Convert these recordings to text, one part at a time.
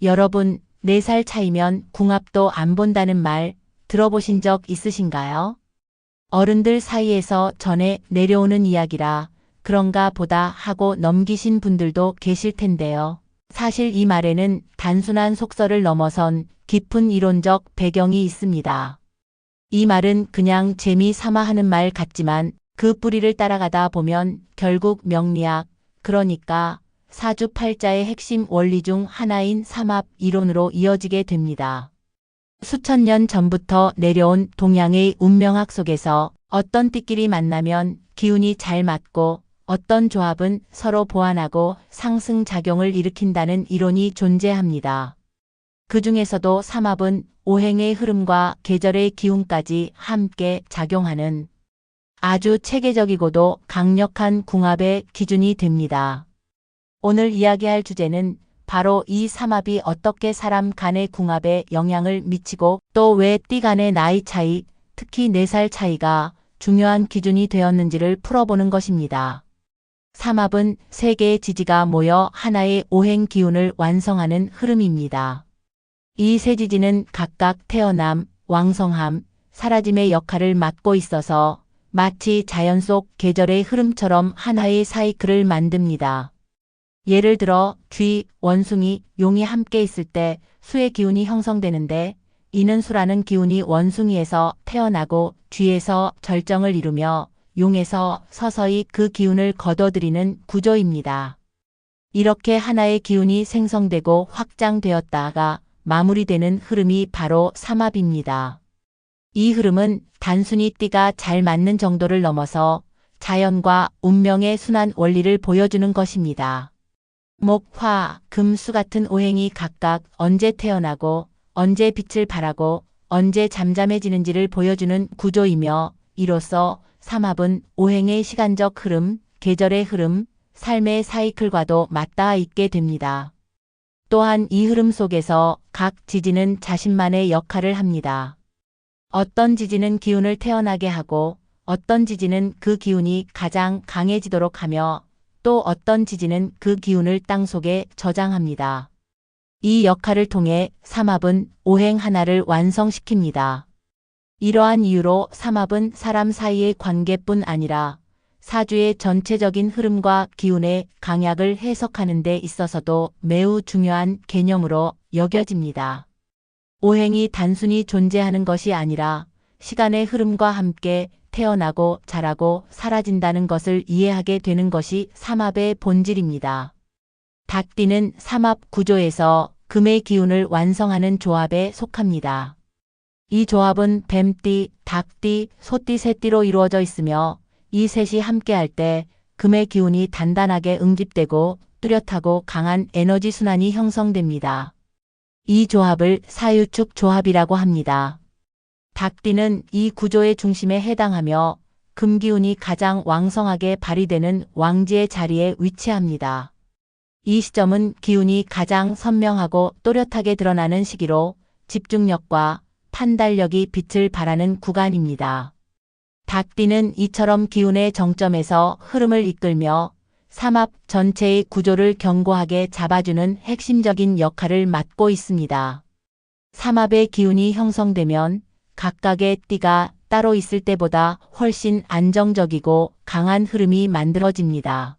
여러분, 4살 차이면 궁합도 안 본다는 말 들어보신 적 있으신가요? 어른들 사이에서 전해 내려오는 이야기라 그런가 보다 하고 넘기신 분들도 계실 텐데요. 사실 이 말에는 단순한 속설을 넘어선 깊은 이론적 배경이 있습니다. 이 말은 그냥 재미 삼아 하는 말 같지만 그 뿌리를 따라가다 보면 결국 명리학, 그러니까 사주팔자의 핵심 원리 중 하나인 삼합 이론으로 이어지게 됩니다. 수천 년 전부터 내려온 동양의 운명학 속에서 어떤 띠끼리 만나면 기운이 잘 맞고 어떤 조합은 서로 보완하고 상승작용을 일으킨다는 이론이 존재합니다. 그 중에서도 삼합은 오행의 흐름과 계절의 기운까지 함께 작용하는 아주 체계적이고도 강력한 궁합의 기준이 됩니다. 오늘 이야기할 주제는 바로 이 삼합이 어떻게 사람 간의 궁합에 영향을 미치고 또 왜 띠 간의 나이 차이, 특히 4살 차이가 중요한 기준이 되었는지를 풀어보는 것입니다. 삼합은 3개의 지지가 모여 하나의 오행 기운을 완성하는 흐름입니다. 이 세 지지는 각각 태어남, 왕성함, 사라짐의 역할을 맡고 있어서 마치 자연 속 계절의 흐름처럼 하나의 사이클을 만듭니다. 예를 들어 쥐, 원숭이, 용이 함께 있을 때 수의 기운이 형성되는데 이는 수라는 기운이 원숭이에서 태어나고 쥐에서 절정을 이루며 용에서 서서히 그 기운을 거둬들이는 구조입니다. 이렇게 하나의 기운이 생성되고 확장되었다가 마무리되는 흐름이 바로 삼합입니다. 이 흐름은 단순히 띠가 잘 맞는 정도를 넘어서 자연과 운명의 순환 원리를 보여주는 것입니다. 목, 화, 금, 수 같은 오행이 각각 언제 태어나고 언제 빛을 발하고 언제 잠잠해지는지를 보여주는 구조이며 이로써 삼합은 오행의 시간적 흐름, 계절의 흐름, 삶의 사이클과도 맞닿아 있게 됩니다. 또한 이 흐름 속에서 각 지지는 자신만의 역할을 합니다. 어떤 지지는 기운을 태어나게 하고 어떤 지지는 그 기운이 가장 강해지도록 하며 또 어떤 지지는 그 기운을 땅속에 저장합니다. 이 역할을 통해 삼합은 오행 하나를 완성시킵니다. 이러한 이유로 삼합은 사람 사이의 관계뿐 아니라 사주의 전체적인 흐름과 기운의 강약을 해석하는 데 있어서도 매우 중요한 개념으로 여겨집니다. 오행이 단순히 존재하는 것이 아니라 시간의 흐름과 함께 태어나고 자라고 사라진다는 것을 이해하게 되는 것이 삼합의 본질입니다. 닭띠는 삼합 구조에서 금의 기운을 완성하는 조합에 속합니다. 이 조합은 뱀띠, 닭띠, 소띠, 새띠로 이루어져 있으며 이 셋이 함께할 때 금의 기운이 단단하게 응집되고 뚜렷하고 강한 에너지 순환이 형성됩니다. 이 조합을 사유축 조합이라고 합니다. 닭띠는 이 구조의 중심에 해당하며 금기운이 가장 왕성하게 발휘되는 왕지의 자리에 위치합니다. 이 시점은 기운이 가장 선명하고 또렷하게 드러나는 시기로 집중력과 판단력이 빛을 발하는 구간입니다. 닭띠는 이처럼 기운의 정점에서 흐름을 이끌며 삼합 전체의 구조를 견고하게 잡아주는 핵심적인 역할을 맡고 있습니다. 삼합의 기운이 형성되면 각각의 띠가 따로 있을 때보다 훨씬 안정적이고 강한 흐름이 만들어집니다.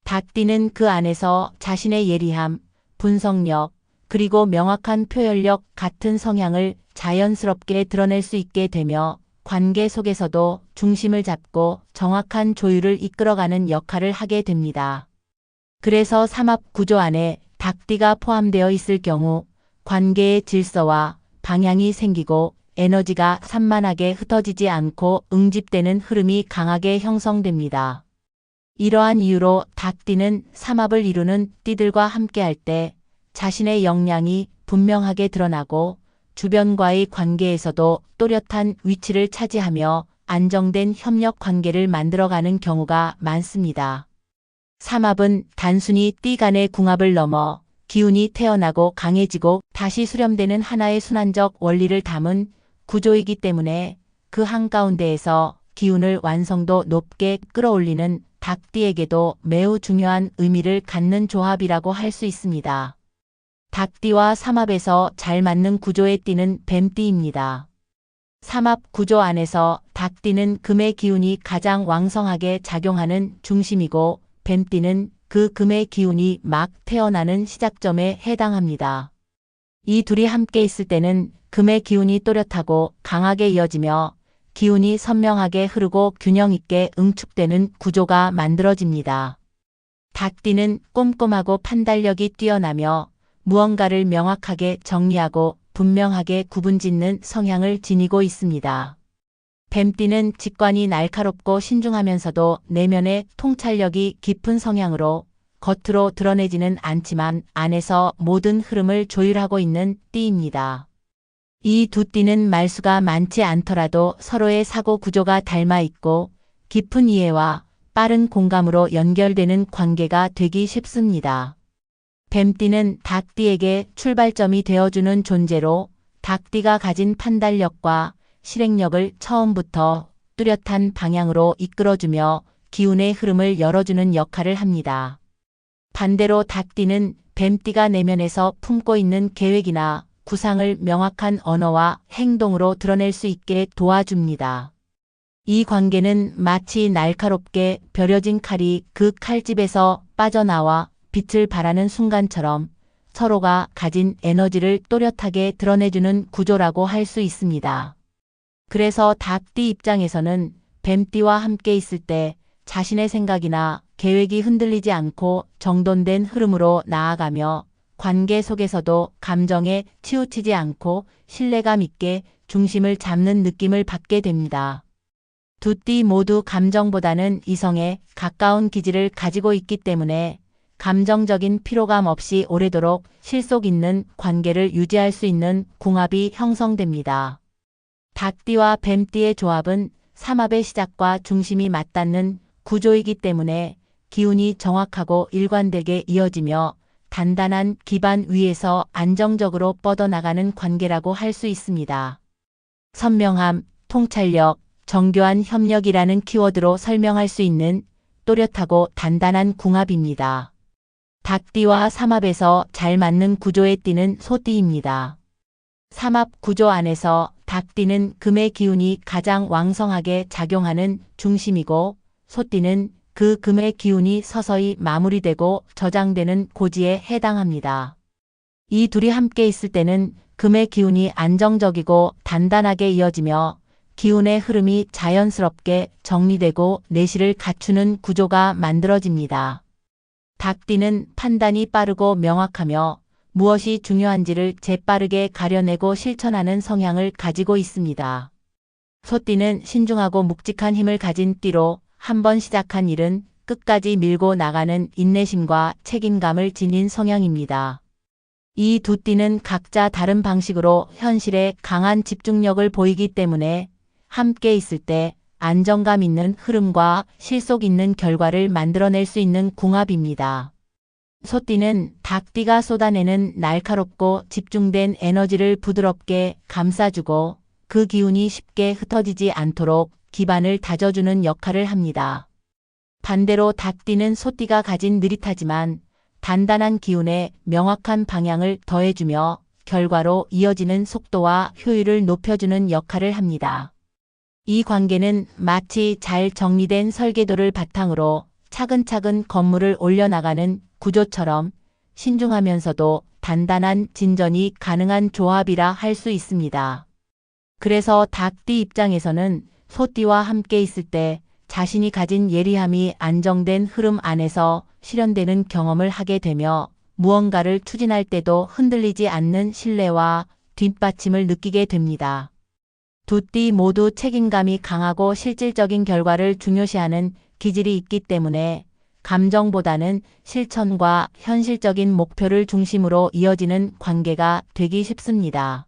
닭띠는 그 안에서 자신의 예리함, 분석력, 그리고 명확한 표현력 같은 성향을 자연스럽게 드러낼 수 있게 되며 관계 속에서도 중심을 잡고 정확한 조율을 이끌어가는 역할을 하게 됩니다. 그래서 삼합 구조 안에 닭띠가 포함되어 있을 경우 관계의 질서와 방향이 생기고 에너지가 산만하게 흩어지지 않고 응집되는 흐름이 강하게 형성됩니다. 이러한 이유로 닭띠는 삼합을 이루는 띠들과 함께할 때 자신의 역량이 분명하게 드러나고 주변과의 관계에서도 또렷한 위치를 차지하며 안정된 협력 관계를 만들어가는 경우가 많습니다. 삼합은 단순히 띠 간의 궁합을 넘어 기운이 태어나고 강해지고 다시 수렴되는 하나의 순환적 원리를 담은 구조이기 때문에 그 한가운데에서 기운을 완성도 높게 끌어올리는 닭띠에게도 매우 중요한 의미를 갖는 조합이라고 할 수 있습니다. 닭띠와 삼합에서 잘 맞는 구조의 띠는 뱀띠입니다. 삼합 구조 안에서 닭띠는 금의 기운이 가장 왕성하게 작용하는 중심이고 뱀띠는 그 금의 기운이 막 태어나는 시작점에 해당합니다. 이 둘이 함께 있을 때는 금의 기운이 또렷하고 강하게 이어지며 기운이 선명하게 흐르고 균형 있게 응축되는 구조가 만들어집니다. 닭띠는 꼼꼼하고 판단력이 뛰어나며 무언가를 명확하게 정리하고 분명하게 구분짓는 성향을 지니고 있습니다. 뱀띠는 직관이 날카롭고 신중하면서도 내면의 통찰력이 깊은 성향으로 겉으로 드러내지는 않지만 안에서 모든 흐름을 조율하고 있는 띠입니다. 이 두 띠는 말수가 많지 않더라도 서로의 사고 구조가 닮아 있고 깊은 이해와 빠른 공감으로 연결되는 관계가 되기 쉽습니다. 뱀띠는 닭띠에게 출발점이 되어주는 존재로 닭띠가 가진 판단력과 실행력을 처음부터 뚜렷한 방향으로 이끌어주며 기운의 흐름을 열어주는 역할을 합니다. 반대로 닭띠는 뱀띠가 내면에서 품고 있는 계획이나 구상을 명확한 언어와 행동으로 드러낼 수 있게 도와줍니다. 이 관계는 마치 날카롭게 벼려진 칼이 그 칼집에서 빠져나와 빛을 발하는 순간처럼 서로가 가진 에너지를 또렷하게 드러내주는 구조라고 할 수 있습니다. 그래서 닭띠 입장에서는 뱀띠와 함께 있을 때 자신의 생각이나 계획이 흔들리지 않고 정돈된 흐름으로 나아가며 관계 속에서도 감정에 치우치지 않고 신뢰감 있게 중심을 잡는 느낌을 받게 됩니다. 두 띠 모두 감정보다는 이성에 가까운 기질을 가지고 있기 때문에 감정적인 피로감 없이 오래도록 실속 있는 관계를 유지할 수 있는 궁합이 형성됩니다. 닭띠와 뱀띠의 조합은 삼합의 시작과 중심이 맞닿는 구조이기 때문에 기운이 정확하고 일관되게 이어지며 단단한 기반 위에서 안정적으로 뻗어나가는 관계라고 할 수 있습니다. 선명함, 통찰력, 정교한 협력이라는 키워드로 설명할 수 있는 또렷하고 단단한 궁합입니다. 닭띠와 삼합에서 잘 맞는 구조의 띠는 소띠입니다. 삼합 구조 안에서 닭띠는 금의 기운이 가장 왕성하게 작용하는 중심이고 소띠는 그 금의 기운이 서서히 마무리되고 저장되는 고지에 해당합니다. 이 둘이 함께 있을 때는 금의 기운이 안정적이고 단단하게 이어지며 기운의 흐름이 자연스럽게 정리되고 내실을 갖추는 구조가 만들어집니다. 닭띠는 판단이 빠르고 명확하며 무엇이 중요한지를 재빠르게 가려내고 실천하는 성향을 가지고 있습니다. 소띠는 신중하고 묵직한 힘을 가진 띠로 한번 시작한 일은 끝까지 밀고 나가는 인내심과 책임감을 지닌 성향입니다. 이 두 띠는 각자 다른 방식으로 현실에 강한 집중력을 보이기 때문에 함께 있을 때 안정감 있는 흐름과 실속 있는 결과를 만들어낼 수 있는 궁합입니다. 소띠는 닭띠가 쏟아내는 날카롭고 집중된 에너지를 부드럽게 감싸주고 그 기운이 쉽게 흩어지지 않도록 기반을 다져주는 역할을 합니다. 반대로 닭띠는 소띠가 가진 느릿하지만 단단한 기운에 명확한 방향을 더해주며 결과로 이어지는 속도와 효율을 높여주는 역할을 합니다. 이 관계는 마치 잘 정리된 설계도를 바탕으로 차근차근 건물을 올려나가는 구조처럼 신중하면서도 단단한 진전이 가능한 조합이라 할 수 있습니다. 그래서 닭띠 입장에서는 소띠와 함께 있을 때 자신이 가진 예리함이 안정된 흐름 안에서 실현되는 경험을 하게 되며 무언가를 추진할 때도 흔들리지 않는 신뢰와 뒷받침을 느끼게 됩니다. 두 띠 모두 책임감이 강하고 실질적인 결과를 중요시하는 기질이 있기 때문에 감정보다는 실천과 현실적인 목표를 중심으로 이어지는 관계가 되기 쉽습니다.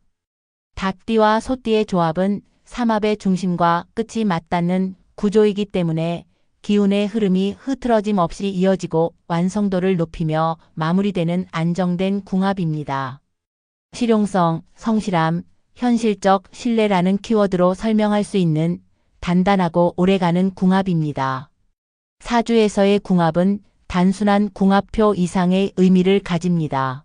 닭띠와 소띠의 조합은 삼합의 중심과 끝이 맞닿는 구조이기 때문에 기운의 흐름이 흐트러짐 없이 이어지고 완성도를 높이며 마무리되는 안정된 궁합입니다. 실용성, 성실함, 현실적 신뢰라는 키워드로 설명할 수 있는 단단하고 오래가는 궁합입니다. 사주에서의 궁합은 단순한 궁합표 이상의 의미를 가집니다.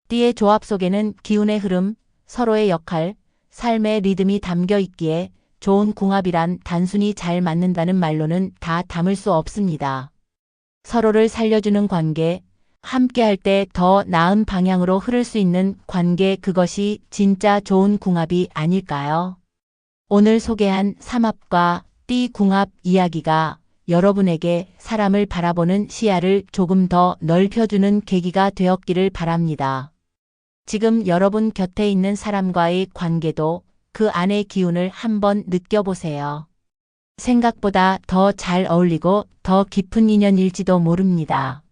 띠의 조합 속에는 기운의 흐름, 서로의 역할, 삶의 리듬이 담겨 있기에 좋은 궁합이란 단순히 잘 맞는다는 말로는 다 담을 수 없습니다. 서로를 살려주는 관계, 함께할 때 더 나은 방향으로 흐를 수 있는 관계, 그것이 진짜 좋은 궁합이 아닐까요? 오늘 소개한 삼합과 띠 궁합 이야기가 여러분에게 사람을 바라보는 시야를 조금 더 넓혀주는 계기가 되었기를 바랍니다. 지금 여러분 곁에 있는 사람과의 관계도 그 안의 기운을 한번 느껴보세요. 생각보다 더 잘 어울리고 더 깊은 인연일지도 모릅니다.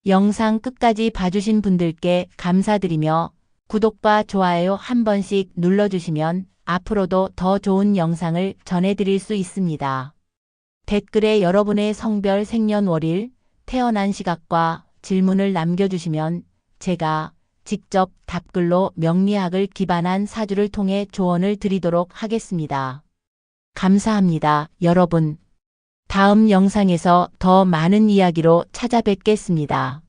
영상 끝까지 봐주신 분들께 감사드리며 구독과 좋아요 한 번씩 눌러주시면 앞으로도 더 좋은 영상을 전해드릴 수 있습니다. 댓글에 여러분의 성별, 생년월일, 태어난 시각과 질문을 남겨주시면 제가 직접 답글로 명리학을 기반한 사주를 통해 조언을 드리도록 하겠습니다. 감사합니다, 여러분. 다음 영상에서 더 많은 이야기로 찾아뵙겠습니다.